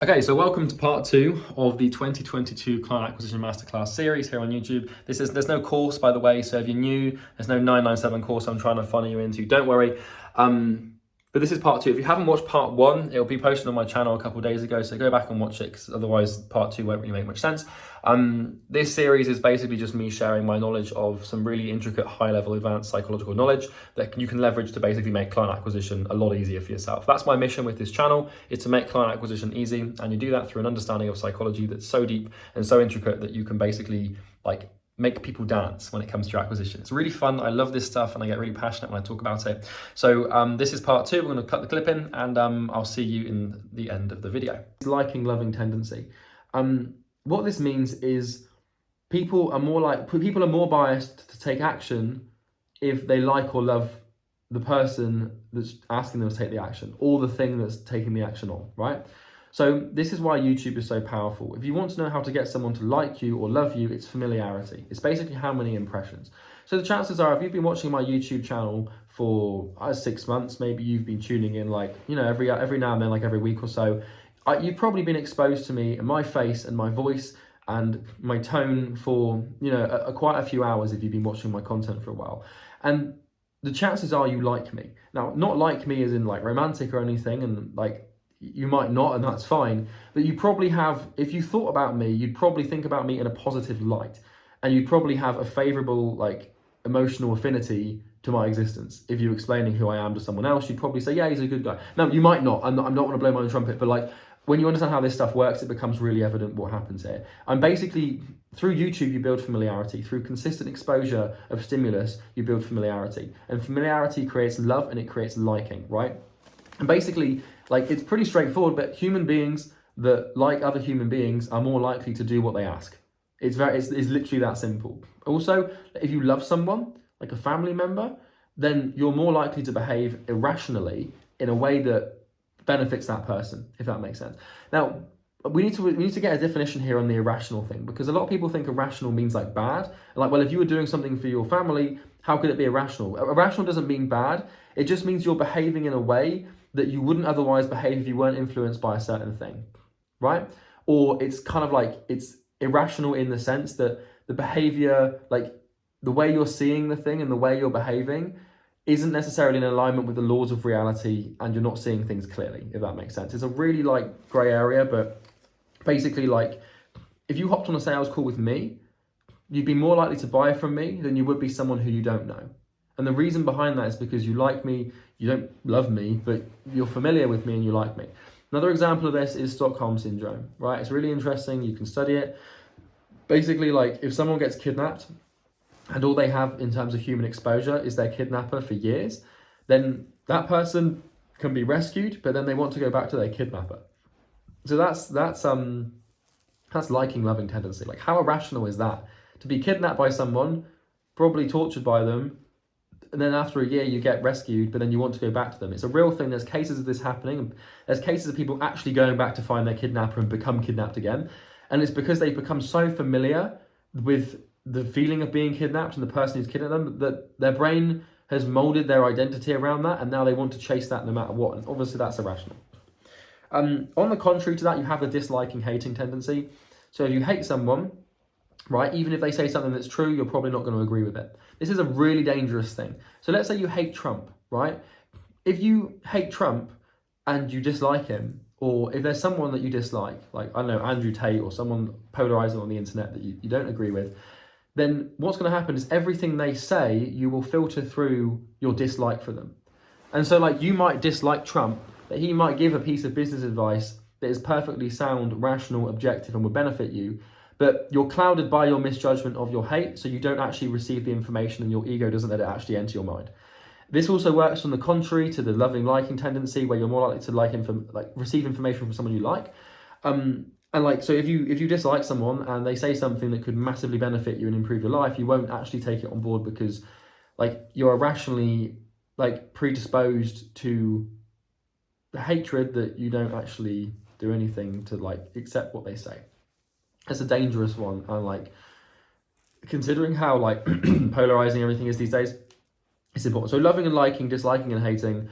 Okay, so welcome to part 2 of the 2022 Client Acquisition Masterclass series here on YouTube. There's no course, by the way, so if you're new, there's no 997 course I'm trying to funnel you into, don't worry. But this is part 2. If you haven't watched part 1, it'll be posted on my channel a couple of days ago, so go back and watch it, because otherwise part 2 won't really make much sense. This series is basically just me sharing my knowledge of some really intricate, high-level, advanced psychological knowledge that you can leverage to basically make client acquisition a lot easier for yourself. That's my mission with this channel, is to make client acquisition easy, and you do that through an understanding of psychology that's so deep and so intricate that you can basically make people dance when it comes to your acquisition. It's really fun. I love this stuff and I get really passionate when I talk about it. So this is part 2. We're going to cut the clip in and I'll see you in the end of the video. Liking, loving tendency. What this means is people are more biased to take action if they like or love the person that's asking them to take the action, or the thing that's taking the action on, right? So this is why YouTube is so powerful. If you want to know how to get someone to like you or love you, it's familiarity. It's basically how many impressions. So the chances are, if you've been watching my YouTube channel for 6 months, maybe you've been tuning in every now and then, like every week or so, you've probably been exposed to me and my face and my voice and my tone for quite a few hours if you've been watching my content for a while. And the chances are you like me. Now, not like me as in like romantic or anything, and you might not, and that's fine, but you probably have, if you thought about me, you'd probably think about me in a positive light, and you'd probably have a favorable emotional affinity to my existence. If you're explaining who I am to someone else, you'd probably say, yeah, he's a good guy. Now, you might not. I'm not going to blow my own trumpet, but when you understand how this stuff works, it becomes really evident what happens here. And basically, through YouTube, you build familiarity. Through consistent exposure of stimulus, you build familiarity. And familiarity creates love and it creates liking, right? And basically, it's pretty straightforward, but human beings that like other human beings are more likely to do what they ask. It's literally that simple. Also, if you love someone, like a family member, then you're more likely to behave irrationally in a way that benefits that person, if that makes sense. Now, we need to get a definition here on the irrational thing, because a lot of people think irrational means bad. Well, if you were doing something for your family, how could it be irrational? Irrational doesn't mean bad. It just means you're behaving in a way that you wouldn't otherwise behave if you weren't influenced by a certain thing, right? Or it's kind of it's irrational in the sense that the behavior, the way you're seeing the thing and the way you're behaving isn't necessarily in alignment with the laws of reality, and you're not seeing things clearly, if that makes sense. It's a really gray area, but basically if you hopped on a sales call with me, you'd be more likely to buy from me than you would be someone who you don't know. And the reason behind that is because you like me, you don't love me, but you're familiar with me and you like me. Another example of this is Stockholm Syndrome, right? It's really interesting, you can study it. Basically, if someone gets kidnapped and all they have in terms of human exposure is their kidnapper for years, then that person can be rescued, but then they want to go back to their kidnapper. So that's liking, loving tendency. How irrational is that? To be kidnapped by someone, probably tortured by them, and then after a year you get rescued, but then you want to go back to them. It's a real thing. There's cases of this happening. There's cases of people actually going back to find their kidnapper and become kidnapped again. And it's because they've become so familiar with the feeling of being kidnapped and the person who's kidnapped them that their brain has molded their identity around that, and now they want to chase that no matter what. And obviously that's irrational. On the contrary to that, you have the disliking, hating tendency. So if you hate someone, right, even if they say something that's true, you're probably not going to agree with it. This is a really dangerous thing. So let's say you hate Trump, right? If you hate Trump and you dislike him, or if there's someone that you dislike, I don't know, Andrew Tate or someone polarizing on the internet that you don't agree with, then what's going to happen is everything they say, you will filter through your dislike for them. And so you might dislike Trump, but he might give a piece of business advice that is perfectly sound, rational, objective, and would benefit you. But you're clouded by your misjudgment of your hate, so you don't actually receive the information and your ego doesn't let it actually enter your mind. This also works on the contrary to the loving, liking tendency, where you're more likely to receive information from someone you like. So if you dislike someone and they say something that could massively benefit you and improve your life, you won't actually take it on board because you're irrationally predisposed to the hatred that you don't actually do anything to accept what they say. It's a dangerous one, and considering how polarizing everything is these days, it's important. So loving and liking, disliking and hating,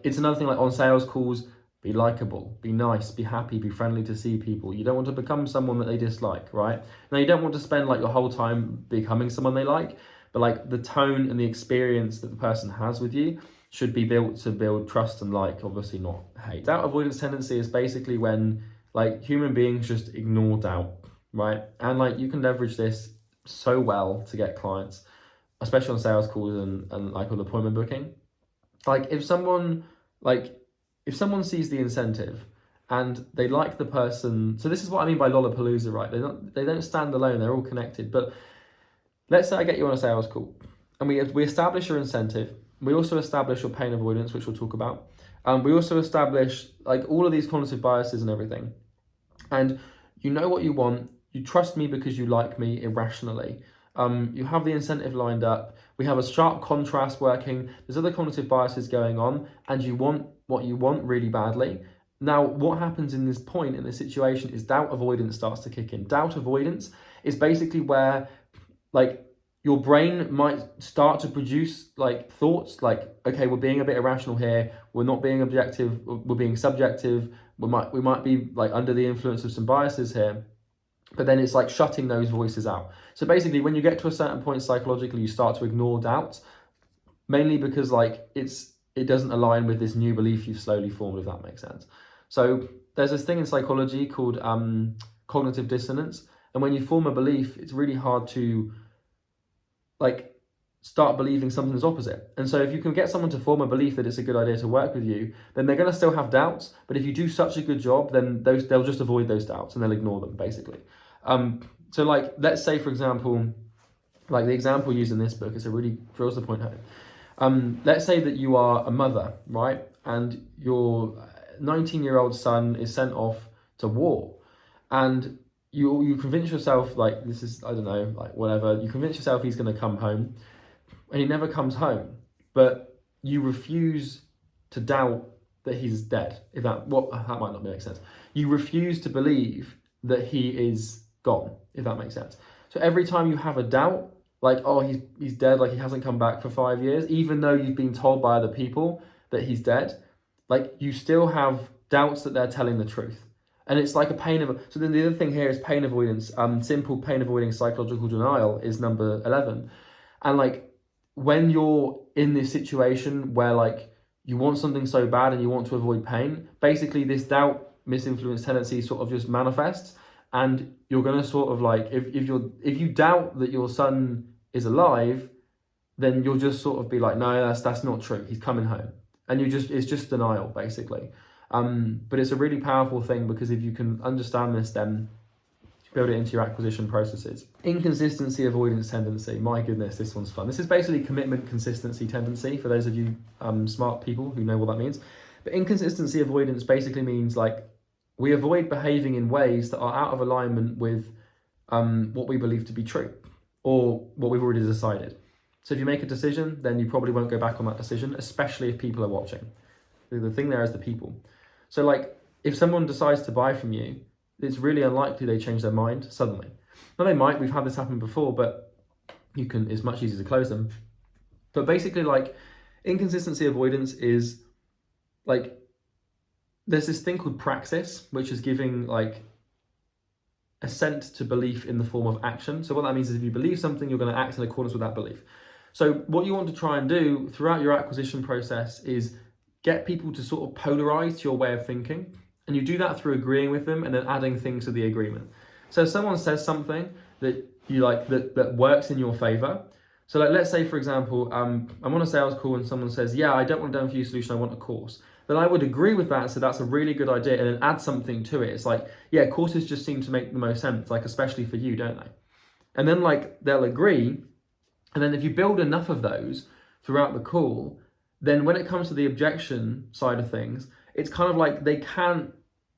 it's another thing on sales calls. be likable, be nice, be happy, be friendly to see people. You don't want to become someone that they dislike, right? Now, you don't want to spend like your whole time becoming someone they like, but like the tone and the experience that the person has with you should be built to build trust and like, obviously not hate. Doubt avoidance tendency is basically when like human beings just ignore doubt, right? And like you can leverage this so well to get clients, especially on sales calls and like with appointment booking. Like if someone sees the incentive and they like the person, so this is what I mean by Lollapalooza, right? They don't stand alone, they're all connected. But let's say I get you on a sales call and we establish your incentive. We also establish your pain avoidance, which we'll talk about. We also establish like all of these cognitive biases and everything. And you know what you want. You trust me because you like me irrationally. You have the incentive lined up. We have a sharp contrast working. There's other cognitive biases going on, and you want what you want really badly. Now, what happens in this point, in this situation, is doubt avoidance starts to kick in. Doubt avoidance is basically where, like, your brain might start to produce like thoughts like, okay, we're being a bit irrational here. We're not being objective. We're being subjective. We might be like under the influence of some biases here. But then it's like shutting those voices out. So basically, when you get to a certain point psychologically, you start to ignore doubt, mainly because like it doesn't align with this new belief you've slowly formed, if that makes sense. So there's this thing in psychology called cognitive dissonance. And when you form a belief, it's really hard to like start believing something's opposite. And so if you can get someone to form a belief that it's a good idea to work with you, then they're going to still have doubts. But if you do such a good job, then they'll just avoid those doubts and they'll ignore them, basically. So like, let's say, for example, like the example used in this book, it really drills the point home. Let's say that you are a mother, right? And your 19-year-old son is sent off to war. And you convince yourself, like, this is, I don't know, like whatever, you convince yourself he's going to come home, and he never comes home, but you refuse to doubt that he's dead. That might not make sense. You refuse to believe that he is gone, if that makes sense. So every time you have a doubt, like, oh, he's dead, like he hasn't come back for 5 years, even though you've been told by other people that he's dead, like you still have doubts that they're telling the truth. And it's like a so then the other thing here is pain avoidance. Simple pain avoiding psychological denial is number 11. And like, when you're in this situation where like you want something so bad and you want to avoid pain, basically this doubt misinfluence tendency sort of just manifests, and you're going to sort of like, if you doubt that your son is alive, then you'll just sort of be like, no, that's not true, he's coming home. And it's just denial, basically. But it's a really powerful thing, because if you can understand this, then build it into your acquisition processes. Inconsistency avoidance tendency. My goodness, this one's fun. This is basically commitment consistency tendency, for those of you smart people who know what that means. But inconsistency avoidance basically means like we avoid behaving in ways that are out of alignment with what we believe to be true, or what we've already decided. So if you make a decision, then you probably won't go back on that decision, especially if people are watching. The thing there is the people. So like, if someone decides to buy from you, it's really unlikely they change their mind suddenly. Now they might, we've had this happen before, but it's much easier to close them. But basically, like, inconsistency avoidance is like, there's this thing called praxis, which is giving like assent to belief in the form of action. So what that means is if you believe something, you're going to act in accordance with that belief. So what you want to try and do throughout your acquisition process is get people to sort of polarize to your way of thinking. And you do that through agreeing with them and then adding things to the agreement. So if someone says something that you like, that works in your favor. So like, let's say, for example, I'm on a sales call and someone says, yeah, I don't want a done for you solution, I want a course. Then I would agree with that, so that's a really good idea, and then add something to it. It's like, yeah, courses just seem to make the most sense, like especially for you, don't they? And then like, they'll agree. And then if you build enough of those throughout the call, then when it comes to the objection side of things, it's kind of like they're jammed,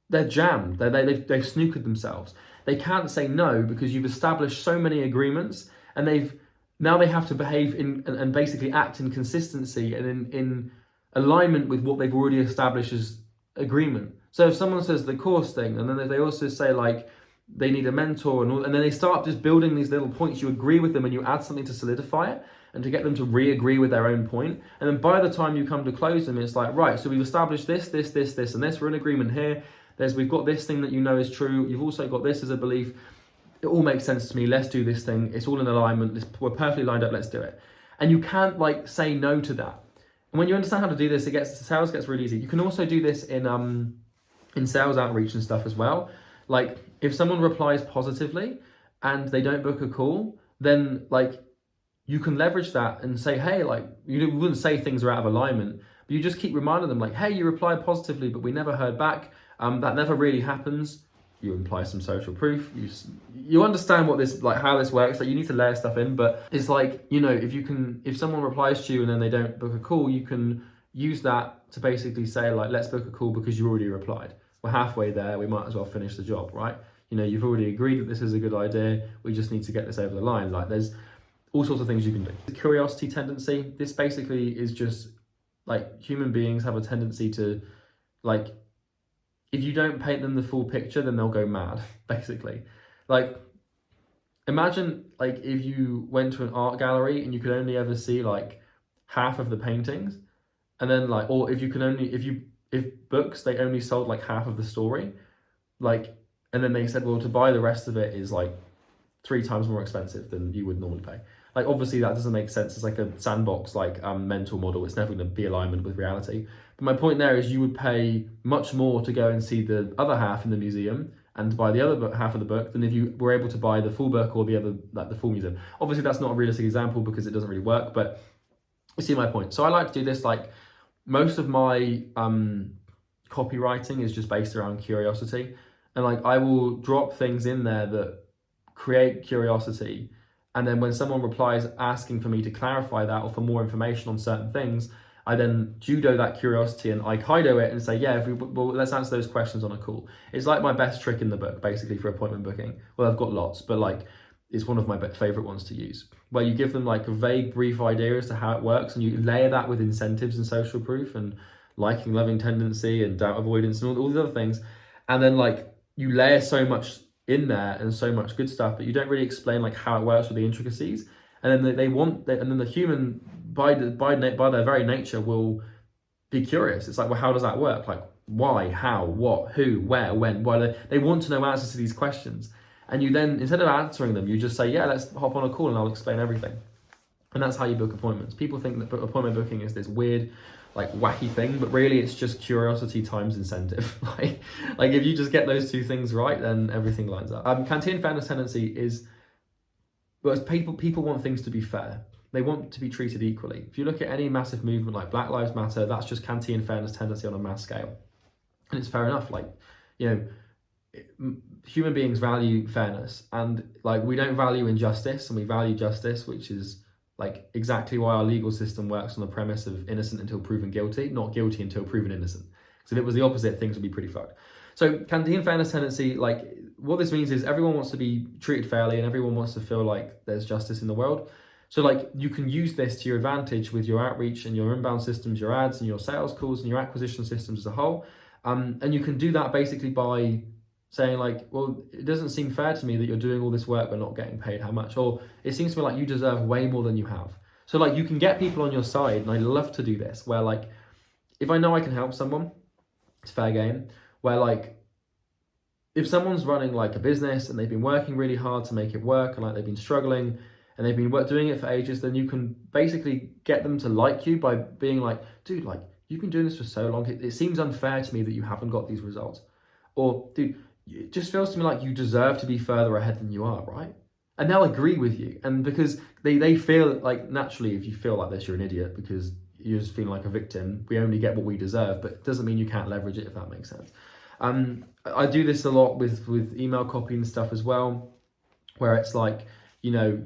they've snookered themselves. They can't say no because you've established so many agreements, and now they have to behave and basically act in consistency and in alignment with what they've already established as agreement. So if someone says the course thing, and then they also say like they need a mentor and then they start just building these little points, you agree with them and you add something to solidify it. and to get them to re-agree with their own point. And then by the time you come to close them, it's like, right, so we've established this, and this, we're in agreement here. We've got this thing that you know is true. You've also got this as a belief. It all makes sense to me. Let's do this thing. It's all in alignment. We're perfectly lined up. Let's do it. And you can't like say no to that. And when you understand how to do this, sales gets really easy. You can also do this in sales outreach and stuff as well. Like if someone replies positively and they don't book a call, then like you can leverage that and say, hey, like you wouldn't say things are out of alignment, but you just keep reminding them like, hey, you replied positively, but we never heard back. That never really happens. You imply some social proof. You understand what this, like how this works. Like you need to layer stuff in, but it's like, you know, if someone replies to you and then they don't book a call, you can use that to basically say like, let's book a call because you already replied. We're halfway there. We might as well finish the job, right? You know, you've already agreed that this is a good idea. We just need to get this over the line. Like there's all sorts of things you can do. The curiosity tendency. This basically is just like human beings have a tendency to like, if you don't paint them the full picture, then they'll go mad, basically. Like, imagine like if you went to an art gallery and you could only ever see like half of the paintings, and then like, or if books, they only sold like half of the story, like, and then they said, well, to buy the rest of it is like 3 times more expensive than you would normally pay. Like, obviously that doesn't make sense. It's like a sandbox, like mental model. It's never going to be alignment with reality. But my point there is you would pay much more to go and see the other half in the museum and to buy the other half of the book than if you were able to buy the full book or the other, like the full museum. Obviously that's not a realistic example because it doesn't really work, but you see my point. So I like to do this, like most of my copywriting is just based around curiosity. And like I will drop things in there that create curiosity. And then when someone replies asking for me to clarify that or for more information on certain things, I then judo that curiosity and Aikido it and say, yeah, well, let's answer those questions on a call. It's like my best trick in the book, basically, for appointment booking. Well, I've got lots, but like it's one of my favorite ones to use, where you give them like a vague, brief idea as to how it works, and you layer that with incentives and social proof and liking, loving tendency and doubt avoidance and all these other things. And then like you layer so much in there and so much good stuff, but you don't really explain like how it works with the intricacies. And then and then the human by their very nature will be curious. It's like, well, how does that work? Like why, how, what, who, where, when, why? They want to know answers to these questions. And you then, instead of answering them, you just say, yeah, let's hop on a call and I'll explain everything. And that's how you book appointments. People think that appointment booking is this weird, like wacky thing, but really it's just curiosity times incentive. like if you just get those 2 things right, then everything lines up. Kantian fairness tendency is, well, people want things to be fair. They want to be treated equally. If you look at any massive movement like Black Lives Matter, that's just Kantian fairness tendency on a mass scale. And it's fair enough. Like, you know, human beings value fairness, and like we don't value injustice, and we value justice, which is like exactly why our legal system works on the premise of innocent until proven guilty, not guilty until proven innocent. So if it was the opposite, things would be pretty fucked. So Kantian fairness tendency, like what this means is everyone wants to be treated fairly and everyone wants to feel like there's justice in the world. So like you can use this to your advantage with your outreach and your inbound systems, your ads and your sales calls and your acquisition systems as a whole. And you can do that basically by saying like, well, it doesn't seem fair to me that you're doing all this work but not getting paid how much, or it seems to me like you deserve way more than you have. So like you can get people on your side, and I love to do this, where like if I know I can help someone, it's fair game. Where like if someone's running like a business and they've been working really hard to make it work, and like they've been struggling and they've been doing it for ages, then you can basically get them to like you by being like, dude, like you've been doing this for so long, it seems unfair to me that you haven't got these results. Or dude, it just feels to me like you deserve to be further ahead than you are, right? And they'll agree with you. And because they feel like, naturally, if you feel like this, you're an idiot because you're just feeling like a victim. We only get what we deserve, but it doesn't mean you can't leverage it, if that makes sense. I do this a lot with email copy and stuff as well, where it's like, you know,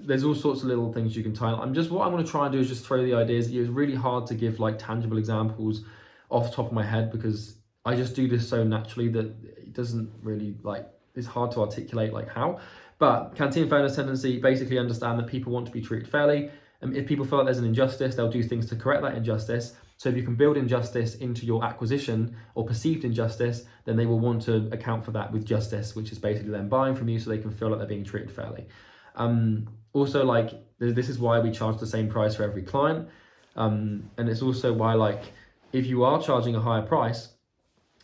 there's all sorts of little things you can tie. What I'm going to try and do is just throw the ideas at you. It's really hard to give like tangible examples off the top of my head because I just do this so naturally that it doesn't really like, it's hard to articulate like how. But Kantian fairness tendency, basically understand that people want to be treated fairly. And if people feel like there's an injustice, they'll do things to correct that injustice. So if you can build injustice into your acquisition or perceived injustice, then they will want to account for that with justice, which is basically them buying from you so they can feel like they're being treated fairly. Also, like this is why we charge the same price for every client. And it's also why, like, if you are charging a higher price,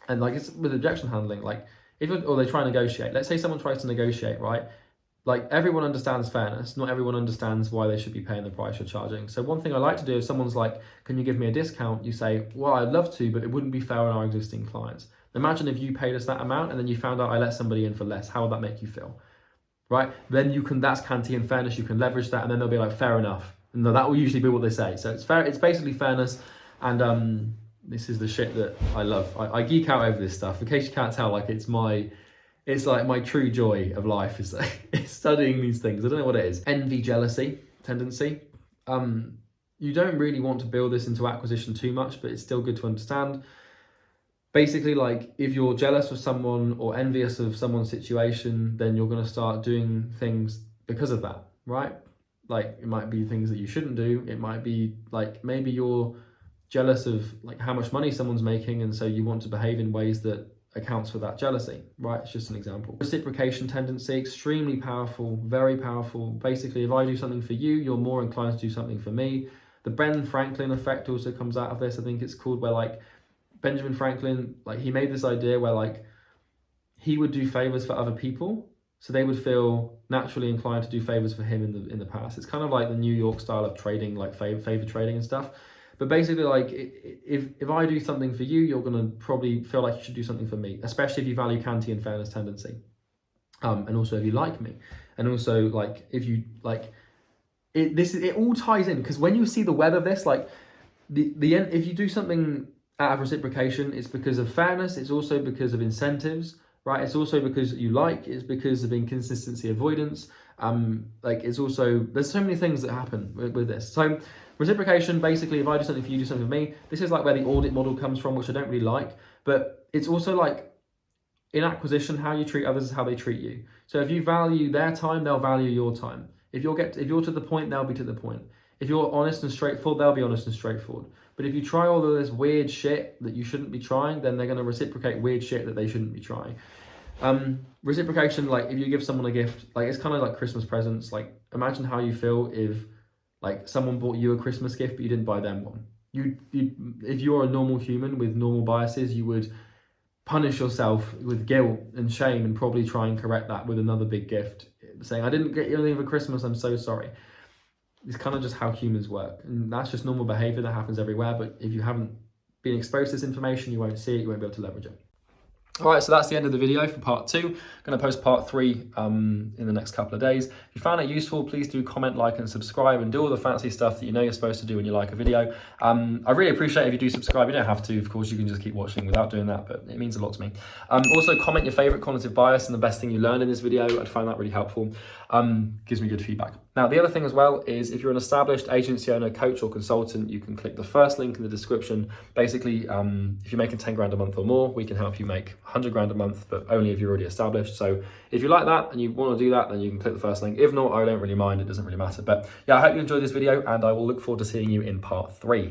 and like it's with objection handling, like or they try and negotiate, let's say someone tries to negotiate, right? Like, everyone understands fairness. Not everyone understands why they should be paying the price you're charging. So one thing I like to do, if someone's like, can you give me a discount? You say, well, I'd love to, but it wouldn't be fair on our existing clients. Imagine if you paid us that amount and then you found out I let somebody in for less. How would that make you feel? Right? Then you can, that's Kantian fairness. You can leverage that, and then they'll be like, fair enough. And that will usually be what they say. So it's fair. It's basically fairness. And this is the shit that I love. I geek out over this stuff. In case you can't tell, like, it's like my true joy of life is it's studying these things. I don't know what it is. Envy, jealousy, tendency. You don't really want to build this into acquisition too much, but it's still good to understand. Basically, like, if you're jealous of someone or envious of someone's situation, then you're going to start doing things because of that, right? Like, it might be things that you shouldn't do. It might be like, maybe you're jealous of like how much money someone's making, and so you want to behave in ways that accounts for that jealousy, right? It's just an example. Reciprocation tendency, extremely powerful, very powerful. Basically, if I do something for you, you're more inclined to do something for me. The Ben Franklin effect also comes out of this. I think it's called, where like Benjamin Franklin, like, he made this idea where like he would do favors for other people, so they would feel naturally inclined to do favors for him in the past. It's kind of like the New York style of trading, like favor trading and stuff. But basically, like, if I do something for you, you're going to probably feel like you should do something for me, especially if you value Kantian fairness tendency. And also if you like me. And also, like, if you, like, it all ties in, because when you see the web of this, like, if you do something out of reciprocation, it's because of fairness, it's also because of incentives, right? It's also because it's because of inconsistency avoidance. Like, it's also, there's so many things that happen with this. So reciprocation, basically, if I do something for you, do something for me. This is like where the audit model comes from, which I don't really like. But it's also like, in acquisition, how you treat others is how they treat you. So if you value their time, they'll value your time. If you're to the point, they'll be to the point. If you're honest and straightforward, they'll be honest and straightforward. But if you try all of this weird shit that you shouldn't be trying, then they're going to reciprocate weird shit that they shouldn't be trying. Reciprocation, like, if you give someone a gift, like, it's kind of like Christmas presents. Like, imagine how you feel if, like, someone bought you a Christmas gift, but you didn't buy them one. If you're a normal human with normal biases, you would punish yourself with guilt and shame and probably try and correct that with another big gift, saying, I didn't get you anything for Christmas, I'm so sorry. It's kind of just how humans work. And that's just normal behavior that happens everywhere. But if you haven't been exposed to this information, you won't see it, you won't be able to leverage it. All right, so that's the end of the video for part 2. I'm going to post part 3 in the next couple of days. If you found it useful, please do comment, like, and subscribe, and do all the fancy stuff that you know you're supposed to do when you like a video. I really appreciate it if you do subscribe. You don't have to, of course, you can just keep watching without doing that, but it means a lot to me. Also, comment your favorite cognitive bias and the best thing you learned in this video. I'd find that really helpful. Gives me good feedback. Now, the other thing as well is, if you're an established agency owner, coach, or consultant, you can click the first link in the description. Basically, if you're making 10 grand a month or more, we can help you make 100 grand a month, but only if you're already established. So if you like that and you want to do that, then you can click the first link. If not, I don't really mind, it doesn't really matter. But yeah, I hope you enjoyed this video, and I will look forward to seeing you in part 3.